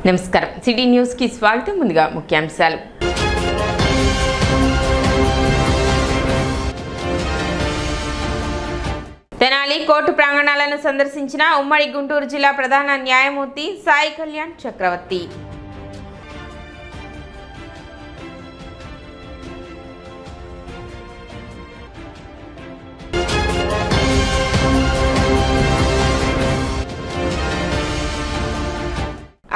నమస్కారం city news కి స్వాగతం ముందుగా ముఖ్యాంశాలు తెనాలి కోర్టు ప్రాంగణాలను సందర్శించిన ఉమ్మడి గుంటూరు జిల్లా ప్రధాన న్యాయమూర్తి సాయి కళ్యాణ్ చక్రవర్తి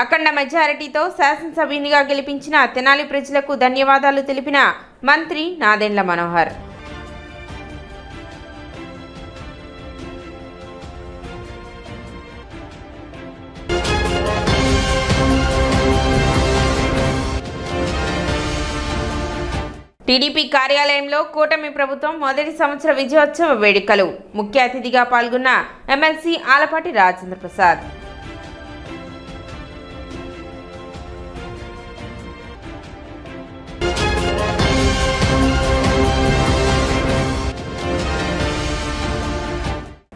అఖండ మెజారిటీతో శాసనసభ్యునిగా గెలిపించిన తెనాలి ప్రజలకు ధన్యవాదాలు తెలిపిన మంత్రి నాదెండ్ల మనోహర్ టీడీపీ కార్యాలయంలో కూటమి ప్రభుత్వం మొదటి సంవత్సర విజయోత్సవ వేడుకలు ముఖ్య అతిథిగా పాల్గొన్న ఎమ్మెల్సీ ఆలపాటి రాజేంద్ర ప్రసాద్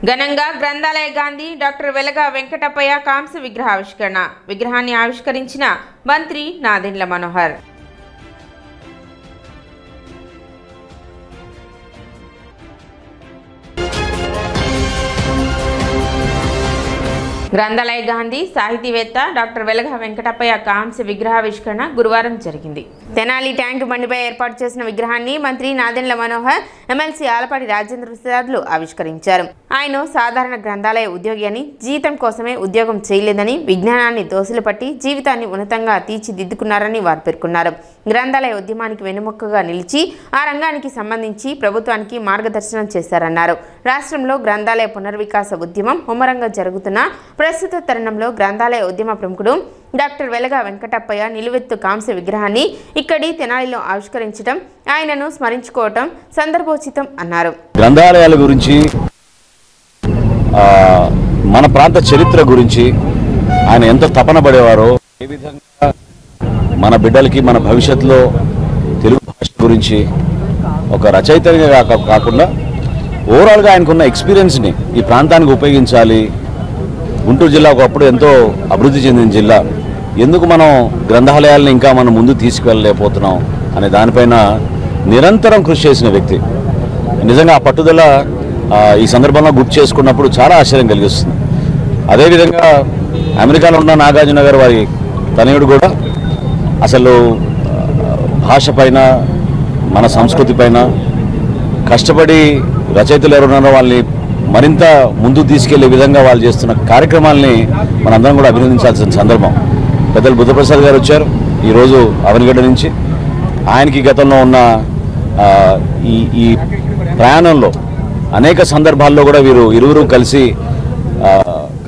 ఘనంగా గ్రంథాలయ గాంధీ డాక్టర్ వెలగ వెంకటప్పయ్య కాంస్య విగ్రహావిష్కరణ విగ్రహాన్ని ఆవిష్కరించిన మంత్రి నాదెండ్ల మనోహర్ గ్రంథాలయ గాంధీ సాహితీవేత్త డాక్టర్ వెలగ వెంకటప్పయ్య కాంస్య విగ్రహావిష్కరణ గురువారం జరిగింది. తెనాలి ట్యాంక్ బండిపై ఏర్పాటు చేసిన విగ్రహాన్ని మంత్రి నాదెండ్ల మనోహర్ ఎమ్మెల్సీ ఆలపాటి రాజేంద్ర ప్రసాద్లు ఆవిష్కరించారు. ఆయన సాధారణ గ్రంథాలయ ఉద్యోగి అని, జీతం కోసమే ఉద్యోగం చేయలేదని, విజ్ఞానాన్ని దోసులు పట్టి జీవితాన్ని ఉన్నతంగా తీర్చిదిద్దుకున్నారని వారు పేర్కొన్నారు. గ్రంథాలయ ఉద్యమానికి వెన్నుముక్కగా నిలిచి ఆ రంగానికి సంబంధించి ప్రభుత్వానికి మార్గదర్శనం చేశారన్నారు. రాష్ట్రంలో గ్రంథాలయ పునర్వికాస ఉద్యమం ముమ్మరంగా జరుగుతున్న ప్రస్తుత తరుణంలో గ్రంథాలయ ఉద్యమ ప్రముఖుడు డాక్టర్ వెలగ వెంకటప్పయ్య నిలువెత్తు కాంస్య విగ్రహాన్ని ఇక్కడి తెనాలిలో ఆవిష్కరించడం, ఆయనను స్మరించుకోవటం సందర్భోచితం అన్నారు. గ్రంథాలయాల గురించి, మన ప్రాంత చరిత్ర గురించి ఆయన ఎంత తపన పడేవారో, ఏ విధంగా మన బిడ్డలకి మన భవిష్యత్తులో తెలుగు భాష గురించి ఒక రచయితగా కాకుండా ఓవరాల్గా ఆయనకున్న ఎక్స్పీరియన్స్ని ఈ ప్రాంతానికి ఉపయోగించాలి. గుంటూరు జిల్లా ఒకప్పుడు ఎంతో అభివృద్ధి చెందిన జిల్లా, ఎందుకు మనం గ్రంథాలయాలను ఇంకా మనం ముందు తీసుకువెళ్ళలేకపోతున్నాం అనే దానిపైన నిరంతరం కృషి చేసిన వ్యక్తి. నిజంగా ఆ పట్టుదల ఈ సందర్భంగా గుర్తు చేసుకున్నప్పుడు చాలా ఆశ్చర్యం కలిగిస్తుంది. అదేవిధంగా అమెరికాలో ఉన్న నాగార్జున గారు వారి తనయుడు కూడా అసలు భాష పైన, మన సంస్కృతి పైన కష్టపడి రచయితలు ఎవరున్నారో వాళ్ళని మరింత ముందుకు తీసుకెళ్లే విధంగా వాళ్ళు చేస్తున్న కార్యక్రమాలని మనందరం కూడా అభినందించాల్సిన సందర్భం. పెద్దలు బుద్ధప్రసాద్ గారు వచ్చారు ఈరోజు అవనిగడ్డ నుంచి. ఆయనకి గతంలో ఉన్న ఈ ప్రయాణంలో అనేక సందర్భాల్లో కూడా వీరు ఇరువురు కలిసి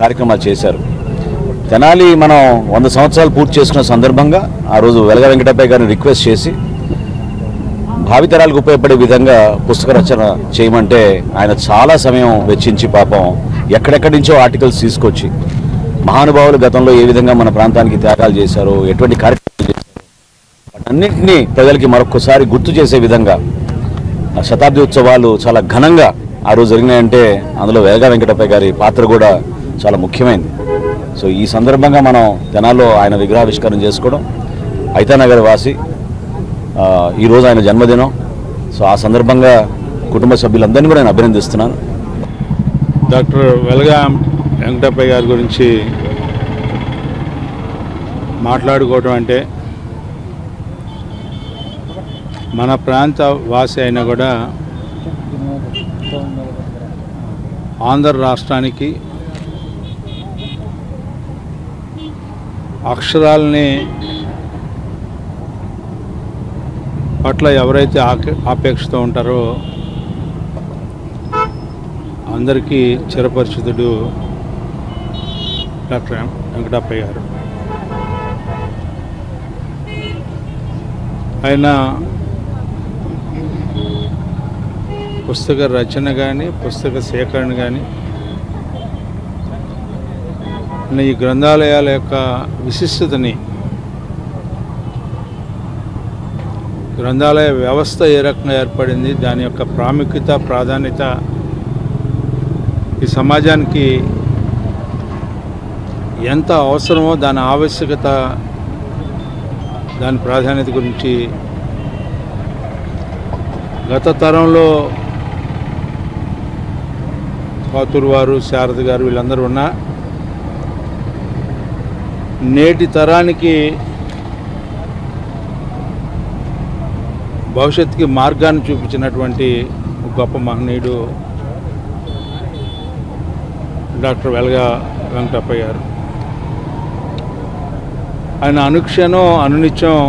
కార్యక్రమాలు చేశారు. తెనాలి మనం 100 సంవత్సరాలు పూర్తి చేసుకున్న సందర్భంగా ఆ రోజు వెలగ వెంకటప్పయ్య గారిని రిక్వెస్ట్ చేసి భావితరాలకు ఉపయోగపడే విధంగా పుస్తక రచన చేయమంటే ఆయన చాలా సమయం వెచ్చించి పాపం ఎక్కడెక్కడి నుంచో ఆర్టికల్స్ తీసుకొచ్చి మహానుభావులు గతంలో ఏ విధంగా మన ప్రాంతానికి త్యాగాలు చేశారో, ఎటువంటి కార్యక్రమాలు చేశారో అన్నింటినీ ప్రజలకి మరొకసారి గుర్తు చేసే విధంగా శతాబ్ది ఉత్సవాలు చాలా ఘనంగా ఆ రోజు జరిగినాయంటే అందులో వెలగ వెంకటప్పయ్య గారి పాత్ర కూడా చాలా ముఖ్యమైనది. సో ఈ సందర్భంగా మనం తెనాల్లో ఆయన విగ్రహావిష్కరణ చేసుకోవడం, ఐతానగర్ వాసి ఈరోజు ఆయన జన్మదినం. సో ఆ సందర్భంగా కుటుంబ సభ్యులందరినీ కూడా నేను అభినందిస్తున్నాను. డాక్టర్ వెలగ వెంకటప్పయ్య గారి గురించి మాట్లాడుకోవడం అంటే మన ప్రాంత వాసి అయినా కూడా ఆంధ్ర రాష్ట్రానికి అక్షరాలని పట్ల ఎవరైతే ఆపేక్షతో ఉంటారో అందరికీ చిరపరిచితుడు డాక్టర్ వెంకటప్పయ్య గారు. ఆయన పుస్తక రచన కానీ, పుస్తక సేకరణ కానీ, ఈ గ్రంథాలయాల యొక్క విశిష్టతని, గ్రంథాలయ వ్యవస్థ ఏ రకంగా ఏర్పడింది, దాని యొక్క ప్రాముఖ్యత, ప్రాధాన్యత ఈ సమాజానికి ఎంత అవసరమో దాని ఆవశ్యకత, దాని ప్రాధాన్యత గురించి గత తరంలో పాతూరు వారు, శారద గారు వీళ్ళందరూ ఉన్నా నేటి తరానికి భవిష్యత్తుకి మార్గాన్ని చూపించినటువంటి గొప్ప మహనీయుడు డాక్టర్ వెలగా వెంకటప్పయ్య గారు. ఆయన అనుక్షణం అనునిత్యం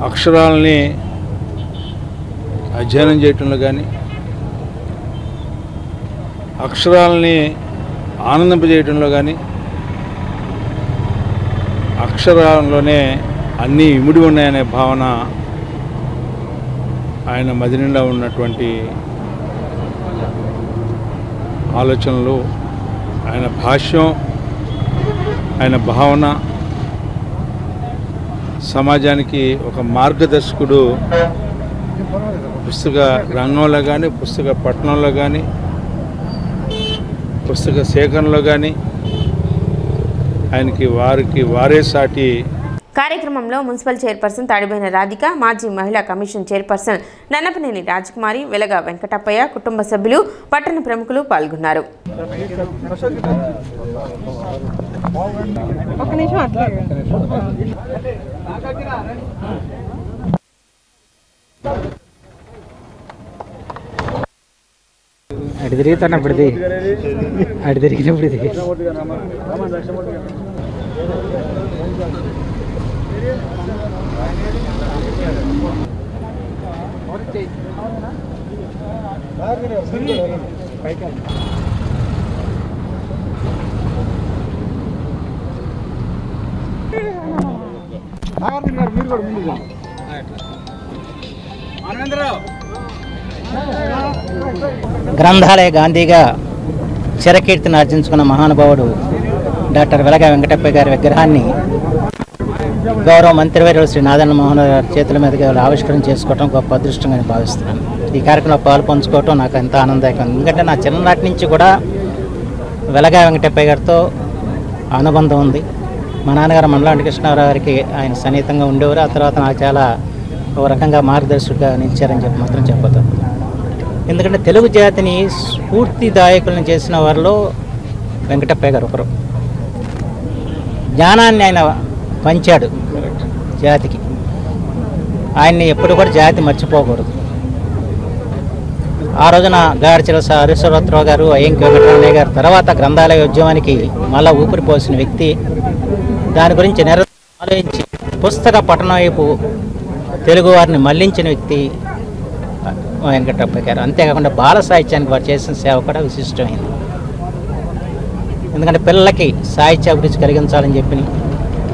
అక్షరాలని అధ్యయనం చేయటంలో కానీ, అక్షరాలని ఆనందింపజేయటంలో కానీ, అక్షరాల్లోనే అన్నీ ఇమిడి ఉన్నాయనే భావన ఆయన మది నిండా ఉన్నటువంటి ఆలోచనలు, ఆయన భాష్యం, ఆయన భావన సమాజానికి ఒక మార్గదర్శకుడు. పుస్తక రంగంలో కానీ, పుస్తక పఠనంలో కానీ, పుస్తక సేకరణలో కానీ ఆయనకి వారే సాటి. కార్యక్రమంలో మున్సిపల్ చైర్పర్సన్ తాడిబోయిన రాధిక, మాజీ మహిళా కమిషన్ చైర్పర్సన్ నన్నపనేని రాజకుమారి, వెలగా వెంకటప్పయ్య కుటుంబ సభ్యులు, పట్టణ ప్రముఖులు పాల్గొన్నారు. అటు తిరుగుతున్నప్పుడు అటు తిరిగినప్పుడు గ్రంథాలయ గాంధీగా చిరకీర్తిని ఆర్జించుకున్న మహానుభావుడు డాక్టర్ వెలగా వెంకటప్పయ్య గారి విగ్రహాన్ని గౌరవ మంత్రివర్యులు శ్రీ నాదెండ్ల మోహన్ గారి చేతుల మీదుగా ఆవిష్కరణ చేసుకోవడం గొప్ప అదృష్టంగా భావిస్తున్నాను. ఈ కార్యక్రమంలో పాలు పంచుకోవటం నాకు ఎంతో ఆనందదాయకం. ఎందుకంటే నా చిన్ననాటి నుంచి కూడా వెలగా వెంకటప్పయ్య గారితో అనుబంధం ఉంది. మా నాన్నగారు మండలాంటి కృష్ణారావు గారికి ఆయన సన్నిహితంగా ఉండేవారు. ఆ తర్వాత నాకు చాలా ఒక రకంగా మార్గదర్శకుగా నిలిచారని చెప్పి మాత్రం చెప్పదు. ఎందుకంటే తెలుగు జాతిని స్ఫూర్తిదాయకులను చేసిన వారిలో వెంకటప్పయ్య గారు ఒకరు. జ్ఞానాన్ని ఆయన పంచాడు జాతికి. ఆయన్ని ఎప్పుడు కూడా జాతి మర్చిపోకూడదు. ఆ రోజున గాడిచెల హరీశ్వరరావు గారు, అయ్యంకి వెంకటరమణయ్య గారు తర్వాత గ్రంథాలయ ఉద్యమానికి మళ్ళా ఊపిరి పోసిన వ్యక్తి. దాని గురించి ఆలోచించి పుస్తక పఠనం వైపు తెలుగు వారిని మళ్లించిన వ్యక్తి వెంకటప్పయ్య గారు. అంతేకాకుండా బాల సాహిత్యానికి వారు చేసిన సేవ కూడా విశిష్టమైంది. ఎందుకంటే పిల్లలకి సాహిత్య అభిరుచి కలిగించాలని చెప్పి,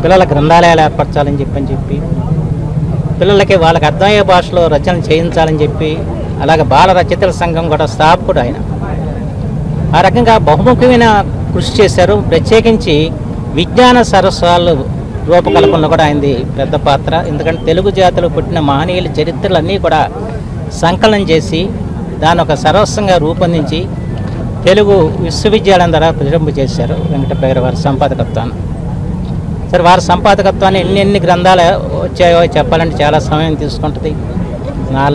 పిల్లల గ్రంథాలయాలు ఏర్పరచాలని చెప్పి పిల్లలకి వాళ్ళకి అర్థమయ్యే భాషలో రచనలు చేయించాలని చెప్పి, అలాగే బాల రచయితల సంఘం కూడా స్థాపకుడు ఆయన. ఆ రకంగా బహుముఖమైన కృషి చేశారు. ప్రత్యేకించి విజ్ఞాన సరస్వాలు రూపకల్పనలో కూడా ఆయనది పెద్ద పాత్ర. ఎందుకంటే తెలుగు జాతిలో పుట్టిన మహనీయుల చరిత్రలన్నీ కూడా సంకలనం చేసి దాన్ని ఒక సర్వస్వంగా రూపొందించి తెలుగు విశ్వవిద్యాలయం ద్వారా ప్రతింప చేశారు వెంకటప్పయ్య వారి సంపాదకత్వాన్ని. సరే, వారి సంపాదకత్వాన్ని ఎన్ని గ్రంథాలు వచ్చాయో చెప్పాలంటే చాలా సమయం తీసుకుంటుంది.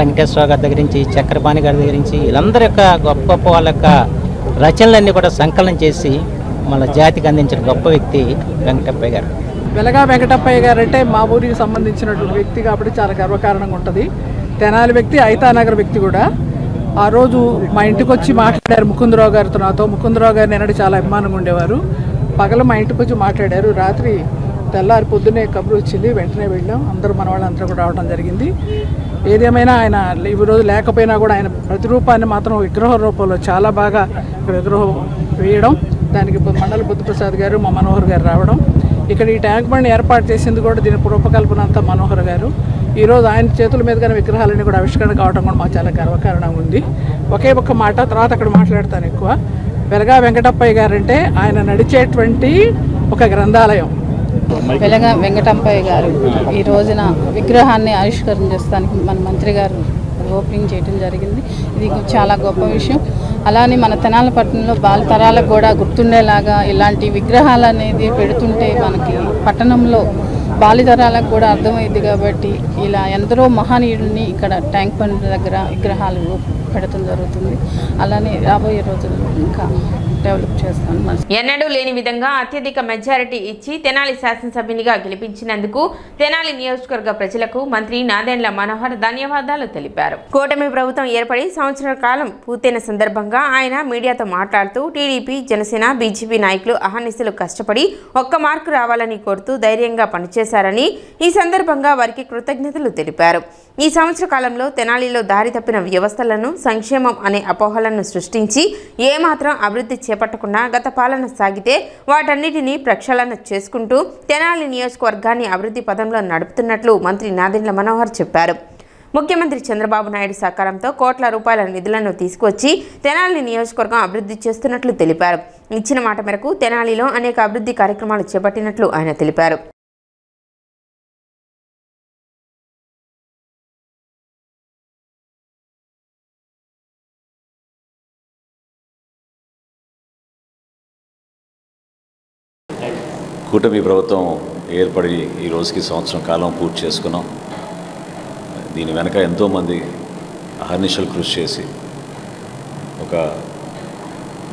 వెంకటేశ్వర గారి దగ్గర నుంచి, చక్రపాణి గారి దగ్గర నుంచి వీళ్ళందరి యొక్క గొప్ప గొప్ప వాళ్ళ యొక్క రచనలన్నీ కూడా సంకలనం చేసి మన జాతికి అందించిన గొప్ప వ్యక్తి వెంకటప్పయ్య గారు. వెలగా వెంకటప్పయ్య గారు అంటే మా ఊరికి సంబంధించినటువంటి వ్యక్తి కాబట్టి చాలా గర్వకారణంగా ఉంటుంది. తెనాలి వ్యక్తి, ఐతానగర్ వ్యక్తి కూడా. ఆ రోజు మా ఇంటికి వచ్చి మాట్లాడారు ముకుందరావు గారితో. నాతో ముకుందరావు గారిని ఎన్నడూ చాలా అభిమానంగా ఉండేవారు. పగలు మా ఇంటికి వచ్చి మాట్లాడారు. రాత్రి తెల్లారి పొద్దున్నే కబురు వచ్చింది. వెంటనే వెళ్ళాం. అందరూ మన వాళ్ళందరూ కూడా రావడం జరిగింది. ఏదేమైనా ఆయన ఈ రోజు లేకపోయినా కూడా ఆయన ప్రతిరూపాన్ని మాత్రం విగ్రహ రూపంలో చాలా బాగా విగ్రహం వేయడం, దానికి మండల బుద్ధప్రసాద్ గారు, మా మనోహర్ గారు రావడం, ఇక్కడ ఈ ట్యాంక్ బండ్ ఏర్పాటు చేసింది కూడా దీని రూపకల్పన అంతా మనోహర్ గారు. ఈరోజు ఆయన చేతుల మీదుగానే విగ్రహాలన్నీ కూడా ఆవిష్కరణ కావడం కూడా మాకు చాలా గర్వకారణంగా ఉంది. ఒకే ఒక్క మాట తర్వాత అక్కడ మాట్లాడతాను ఎక్కువ. వెలగా వెంకటప్పయ్య గారు అంటే ఆయన నడిచేటువంటి ఒక గ్రంథాలయం. వెలగా వెంకటప్పయ్య గారు ఈ రోజున విగ్రహాన్ని ఆవిష్కరణ చేస్తానికి మన మంత్రి గారు ఓపెనింగ్ చేయడం జరిగింది. ఇది చాలా గొప్ప విషయం. అలానే మన తెనాలిపట్నంలో బాలతరాలకు కూడా గుర్తుండేలాగా ఇలాంటి విగ్రహాలు అనేది పెడుతుంటే మనకి పట్టణంలో బాలితరాలకు కూడా అర్థమైంది కాబట్టి ఇలా ఎందరో మహనీయుడిని ఇక్కడ ట్యాంక్ బండ్ దగ్గర విగ్రహాలు పెడతాం జరుగుతుంది. అలానే రాబోయే రోజుల్లో ఇంకా డెవలప్ చేస్తాను. ఎన్నడూ లేని విధంగా అత్యధిక మెజారిటీ ఇచ్చి తెనాలి శాసనసభ్యునిగా గెలిపించినందుకు తెనాలి నియోజకవర్గ ప్రజలకు మంత్రి నాదెండ్ల మనోహర్ ధన్యవాదాలు తెలిపారు. కూటమి ప్రభుత్వం ఏర్పడి సంవత్సర కాలం పూర్తయిన సందర్భంగా ఆయన మీడియాతో మాట్లాడుతూ టీడీపీ, జనసేన, బీజేపీ నాయకులు అహర్నిశలు కష్టపడి ఒక్క మార్కు రావాలని కోరుతూ ధైర్యంగా పనిచేశారని ఈ సందర్భంగా వారికి కృతజ్ఞతలు తెలిపారు. ఈ సంవత్సర కాలంలో తెనాలిలో దారి తప్పిన వ్యవస్థలను, సంక్షేమం అనే అపోహలను సృష్టించి ఏమాత్రం అభివృద్ధి చేపట్టకుండా గత పాలన సాగితే వాటన్నిటినీ ప్రక్షాళన చేసుకుంటూ తెనాలి నియోజకవర్గాన్ని అభివృద్ధి పదంలో నడుపుతున్నట్లు మంత్రి నాదెండ్ల మనోహర్ చెప్పారు. ముఖ్యమంత్రి చంద్రబాబు నాయుడు సహకారంతో కోట్ల రూపాయల నిధులను తీసుకువచ్చి తెనాలి నియోజకవర్గం అభివృద్ధి చేస్తున్నట్లు తెలిపారు. ఇచ్చిన మాట మేరకు తెనాలిలో అనేక అభివృద్ధి కార్యక్రమాలు చేపట్టినట్లు ఆయన తెలిపారు. కూటమి ప్రభుత్వం ఏర్పడి ఈ రోజుకి సంవత్సరం కాలం పూర్తి చేసుకున్నాం. దీని వెనక ఎంతోమంది అహర్నిశలు కృషి చేసి ఒక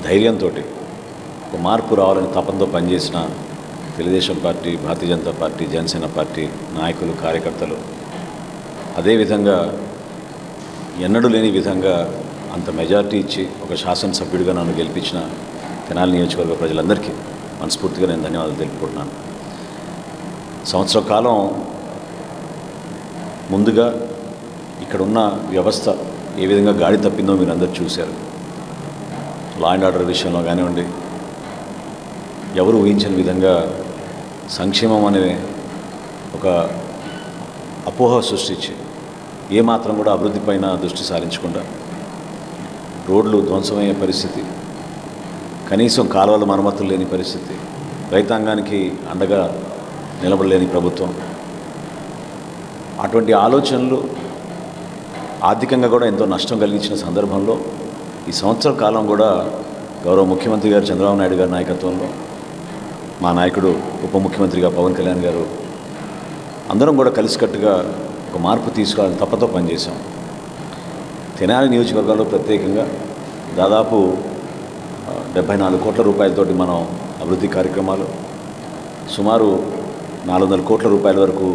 ధైర్యంతో ఒక మార్పు రావాలని తపంతో పనిచేసిన Telugu Desam party, Bharatiya Janata party, Janasena party నాయకులు, కార్యకర్తలు, అదేవిధంగా ఎన్నడూ లేని విధంగా అంత మెజారిటీ ఇచ్చి ఒక శాసనసభ్యుడిగా నన్ను గెలిపించిన తెనాలి నియోజకవర్గ ప్రజలందరికీ మనస్ఫూర్తిగా నేను ధన్యవాదాలు తెలుపుకుంటున్నాను. సంవత్సర కాలం ముందుగా ఇక్కడున్న వ్యవస్థ ఏ విధంగా గాడి తప్పిందో మీరు అందరూ చూశారు. లా అండ్ ఆర్డర్ విషయంలో కానివ్వండి, ఎవరు ఊహించని విధంగా సంక్షేమం అనే ఒక అపోహ సృష్టించి ఏమాత్రం కూడా అభివృద్ధి పైన దృష్టి సారించకుండా రోడ్లు ధ్వంసమయ్యే పరిస్థితి, కనీసం కాలువల మరమ్మతులు లేని పరిస్థితి, రైతాంగానికి అండగా నిలబడలేని ప్రభుత్వం, అటువంటి ఆలోచనలు ఆర్థికంగా కూడా ఎంతో నష్టం కలిగించిన సందర్భంలో ఈ సంవత్సర కాలం కూడా గౌరవ ముఖ్యమంత్రి గారు చంద్రబాబు నాయుడు గారి నాయకత్వంలో, మా నాయకుడు ఉప ముఖ్యమంత్రిగా పవన్ కళ్యాణ్ గారు, అందరం కూడా కలిసికట్టుగా ఒక మార్పు తీసుకురావాలని తప్పతో పనిచేశాం. తెనాలి నియోజకవర్గంలో ప్రత్యేకంగా దాదాపు 74 కోట్ల రూపాయలతోటి మనం అభివృద్ధి కార్యక్రమాలు, సుమారు 400 కోట్ల రూపాయల వరకు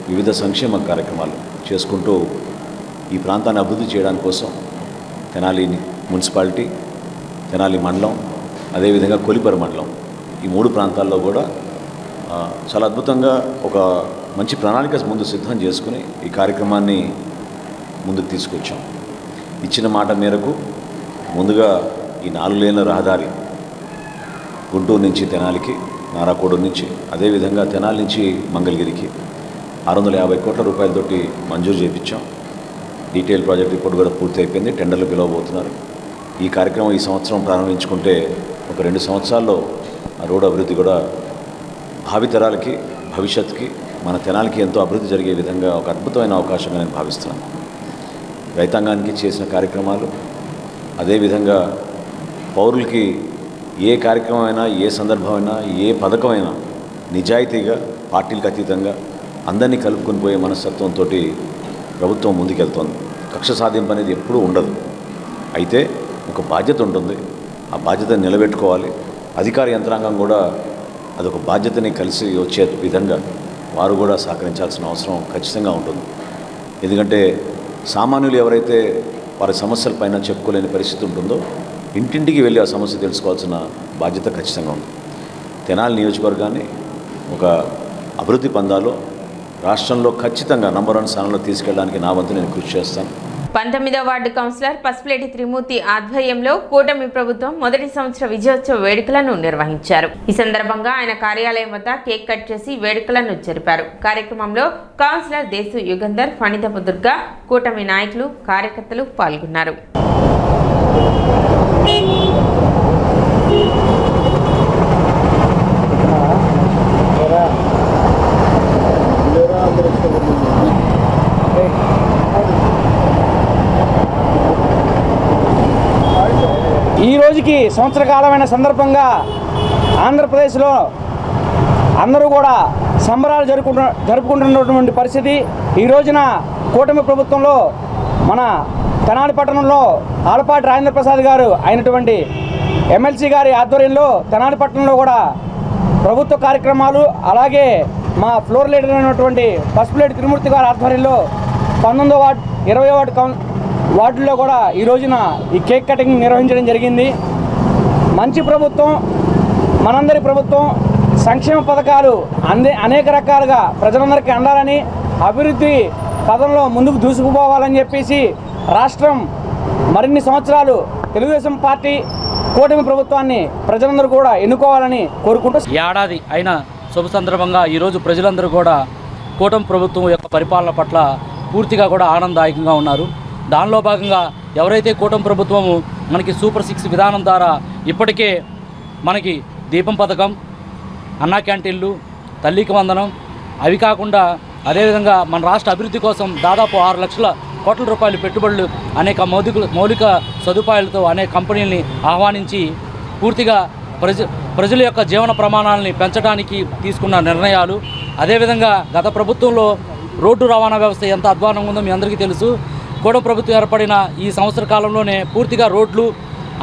వివిధ సంక్షేమ కార్యక్రమాలు చేసుకుంటూ ఈ ప్రాంతాన్ని అభివృద్ధి చేయడానికి కోసం తెనాలి మున్సిపాలిటీ, తెనాలి మండలం, అదేవిధంగా కొలిపర మండలం, ఈ 3 ప్రాంతాల్లో కూడా చాలా అద్భుతంగా ఒక మంచి ప్రణాళిక ముందు సిద్ధం చేసుకుని ఈ కార్యక్రమాన్ని ముందుకు తీసుకొచ్చాం. ఇచ్చిన మాట మేరకు ముందుగా ఈ 4 లేన్ల రహదారి గుంటూరు నుంచి తెనాలికి, నారాకోడూరు నుంచి, అదేవిధంగా తెనాలి నుంచి మంగళగిరికి 650 కోట్ల రూపాయలతోటి మంజూరు చేయించాం. డీటెయిల్ ప్రాజెక్ట్ రిపోర్ట్ కూడా పూర్తి అయిపోయింది. టెండర్లు పిలవబోతున్నారు. ఈ కార్యక్రమం ఈ సంవత్సరం ప్రారంభించుకుంటే ఒక 2 సంవత్సరాల్లో ఆ రోడ్డు అభివృద్ధి కూడా భావితరాలకి, భవిష్యత్తుకి, మన తెనాలికి ఎంతో అభివృద్ధి జరిగే విధంగా ఒక అద్భుతమైన అవకాశంగా నేను భావిస్తున్నాను. రైతాంగానికి చేసిన కార్యక్రమాలు, అదేవిధంగా పౌరులకి ఏ కార్యక్రమం అయినా, ఏ సందర్భమైనా, ఏ పథకమైనా నిజాయితీగా, పార్టీలకు అతీతంగా అందరినీ కలుపుకొని పోయే మనస్తత్వంతో ప్రభుత్వం ముందుకెళ్తోంది. కక్ష సాధింపు అనేది ఎప్పుడూ ఉండదు. అయితే ఒక బాధ్యత ఉంటుంది. ఆ బాధ్యతను నిలబెట్టుకోవాలి. అధికార యంత్రాంగం కూడా అదొక బాధ్యతని కలిసి వచ్చే విధంగా వారు కూడా సహకరించాల్సిన అవసరం ఖచ్చితంగా ఉంటుంది. ఎందుకంటే సామాన్యులు ఎవరైతే వారి సమస్యలపైన చెప్పుకోలేని పరిస్థితి ఉంటుందో ఇంటింటికి వెళ్ళి ఆ సమస్య తెలుసుకోవాల్సిన బాధ్యత ఖచ్చితంగా ఉంది. తెనాలి నియోజకవర్గాన్ని ఒక అభివృద్ధి పందాలో రాష్ట్రంలో ఖచ్చితంగా నంబర్ 1 స్థానంలో తీసుకెళ్ళడానికి నా వంతు నేను కృషి చేస్తాను. 19వ వార్డు కౌన్సిలర్ పసుపులేటి త్రిమూర్తి ఆధ్వర్యంలో కూటమి ప్రభుత్వం మొదటి సంవత్సర విజయోత్సవ వేడుకలను నిర్వహించారు. ఈ సందర్భంగా ఆయన కార్యాలయం వద్ద కేక్ కట్ చేసి వేడుకలను జరిపారు. కార్యక్రమంలో కౌన్సిలర్ దేశు యుగంధర్, ఫణితపు దుర్గా, కూటమి నాయకులు, కార్యకర్తలు పాల్గొన్నారు. నేటికి సంవత్సర కాలమైన సందర్భంగా ఆంధ్రప్రదేశ్లో అందరూ కూడా సంబరాలు జరుపుకుంటున్నటువంటి పరిస్థితి. ఈ రోజున కూటమి ప్రభుత్వంలో మన తెనాలి పట్టణంలో ఆలపాటి రాజేంద్ర ప్రసాద్ గారు అయినటువంటి ఎమ్మెల్సీ గారి ఆధ్వర్యంలో తెనాలి పట్టణంలో కూడా ప్రభుత్వ కార్యక్రమాలు, అలాగే మా ఫ్లోర్ లీడర్ అయినటువంటి పసుపులేటి తిరుమూర్తి గారి ఆధ్వర్యంలో 19వ వార్డు 20వ వార్డుల్లో కూడా ఈ రోజున ఈ కేక్ కటింగ్ నిర్వహించడం జరిగింది. మంచి ప్రభుత్వం, మనందరి ప్రభుత్వం, సంక్షేమ పథకాలు అనేక రకాలుగా ప్రజలందరికీ అందాలని, అభివృద్ధి పదంలో ముందుకు దూసుకుపోవాలని చెప్పేసి రాష్ట్రం మరిన్ని సంవత్సరాలు తెలుగుదేశం పార్టీ కూటమి ప్రభుత్వాన్ని ప్రజలందరూ కూడా ఎన్నుకోవాలని కోరుకుంటూ ఏడాది అయిన శుభ సందర్భంగా ఈరోజు ప్రజలందరూ కూడా కూటమి ప్రభుత్వం యొక్క పరిపాలన పట్ల పూర్తిగా కూడా ఆనందదాయకంగా ఉన్నారు. దానిలో భాగంగా ఎవరైతే కూటమి ప్రభుత్వము మనకి సూపర్ 6 విధానం ద్వారా ఇప్పటికే మనకి దీపం పథకం, అన్నా క్యాంటీన్లు, తల్లికి వందనం, అవి కాకుండా అదేవిధంగా మన రాష్ట్ర అభివృద్ధి కోసం దాదాపు 6 లక్షల కోట్ల రూపాయలు పెట్టుబడులు, అనేక మౌలిక సదుపాయాలతో అనేక కంపెనీలని ఆహ్వానించి పూర్తిగా ప్రజల యొక్క జీవన ప్రమాణాలని పెంచడానికి తీసుకున్న నిర్ణయాలు. అదేవిధంగా గత ప్రభుత్వంలో రోడ్డు రవాణా వ్యవస్థ ఎంత అధ్వానంగా ఉందో మీ అందరికీ తెలుసు. కూటమి ప్రభుత్వం ఏర్పడిన ఈ సంవత్సర కాలంలోనే పూర్తిగా రోడ్లు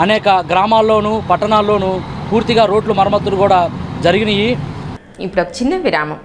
అనేక గ్రామాల్లోనూ పట్టణాల్లోనూ పూర్తిగా రోడ్లు మరమ్మతులు కూడా జరిగినాయి. ఇప్పుడు ఒక చిన్న విరామం.